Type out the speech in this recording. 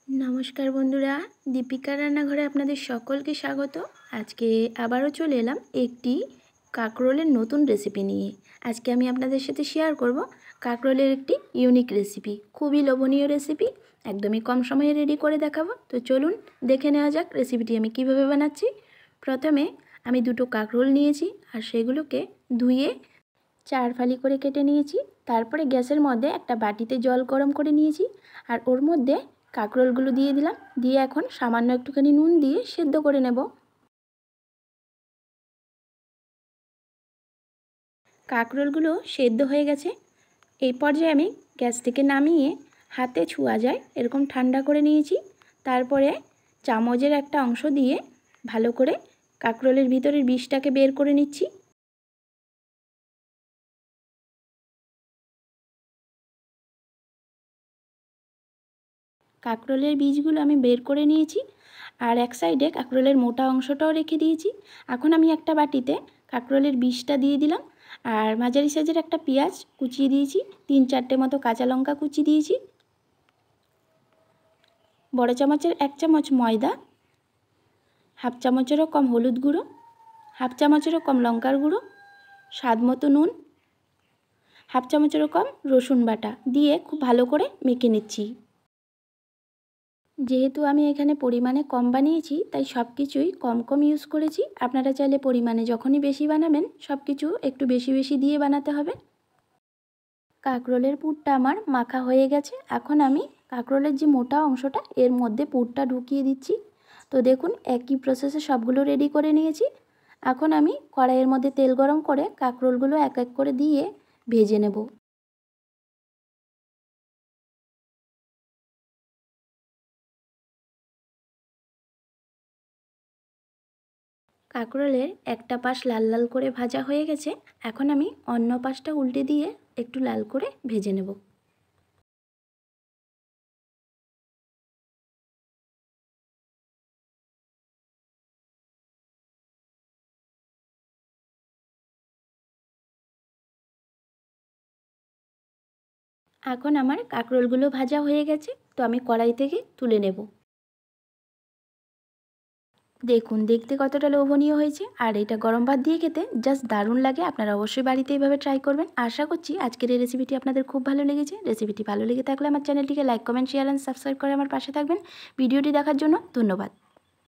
नमस्कार बंधुरा दीपिका रान्नाघरे आपनादेर सकलके स्वागत। आज के आबारो चले एलाम एकटी काकरोलेर नतून रेसिपि निये। आज के आमी आपनादेर साथे शेयार करब काकरोलेर एकटी यूनिक रेसिपि, खूबई लोभनीय रेसिपि, एकदमई कम समये रेडी करे देखाबो। तो चलुन देखे नेওয়া যাক रेसिपिटी आमी किभाबे बानाচ্ছি। प्रथमे आमी दुटो काकरोल निয়েছি আর সেগুলোকে ধুয়ে चार फाली করে কেটে নিয়েছি। তারপরে গ্যাসের মধ্যে একটা বাটিতে জল গরম করে নিয়েছি আর ওর মধ্যে কাকরোলগুলো দিয়ে দিলাম। দিয়ে এখন সামান্য একটুখানি নুন দিয়ে সেদ্ধ করে নেব। কাকরোলগুলো সেদ্ধ হয়ে গেছে। এই পর্যায়ে আমি গ্যাস থেকে নামিয়ে হাতে ছোঁয়া যায় এরকম ঠান্ডা করে নিয়েছি। তারপরে চামচের একটা অংশ দিয়ে ভালো করে কাকরোলের ভিতরের বীজটাকে বের করে নিচ্ছি। কাকরোলের বীজগুলো আমি বের করে নিয়েছি আর এক সাইডে কাকরোলের মোটা অংশটাও রেখে দিয়েছি। এখন আমি একটা বাটিতে কাকরোলের বীজটা দিয়ে দিলাম আর মাঝারি সাইজের একটা পেঁয়াজ কুচিয়ে দিয়েছি, 3-4টে মতো কাঁচা লঙ্কা কুচি দিয়েছি, বড় চামচের 1 চামচ ময়দা, হাফ চামচেরও কম হলুদ গুঁড়ো, হাফ চামচেরও কম লঙ্কার গুঁড়ো, স্বাদ মতো নুন, হাফ চামচেরও কম রসুন বাটা দিয়ে খুব ভালো করে মেখে নিচ্ছি। যেহেতু আমি এখানে পরিমাণে কম বানিয়েছি তাই সব কিছুই কম কম ইউজ করেছি। আপনারা চাইলে পরিমাণে যখনই বেশি বানাবেন সব কিছু একটু বেশি বেশি দিয়ে বানাতে হবে। কাকরোলের পুরটা আমার মাখা হয়ে গেছে। এখন আমি কাকরোলের যে মোটা অংশটা এর মধ্যে পুরটা ঢুকিয়ে দিচ্ছি। তো দেখুন একই প্রসেসে সবগুলো রেডি করে নিয়েছি। এখন আমি কড়াইয়ের মধ্যে তেল গরম করে কাকরোলগুলো এক এক করে দিয়ে ভেজে নেব। কাকরোলের একটা পাশ লাল লাল করে ভাজা হয়ে গেছে। এখন আমি অন্য পাশটা উল্টে দিয়ে একটু লাল করে ভেজে নেব। এখন আমার কাকরোলগুলো ভাজা হয়ে গেছে, তো আমি কড়াই থেকে তুলে নেব। দেখুন দেখতে কতটা লোভনীয় হয়েছে আর এটা গরম ভাত দিয়ে খেতে জাস্ট দারুণ লাগে। আপনারা অবশ্যই বাড়িতে এইভাবে ট্রাই করবেন। আশা করছি আজকের এই রেসিপিটি আপনাদের খুব ভালো লেগেছে। রেসিপিটি ভালো লেগে থাকলে আমার চ্যানেলটিকে like, comment, share and subscribe করে আমার পাশে থাকবেন। ভিডিওটি দেখার জন্য ধন্যবাদ।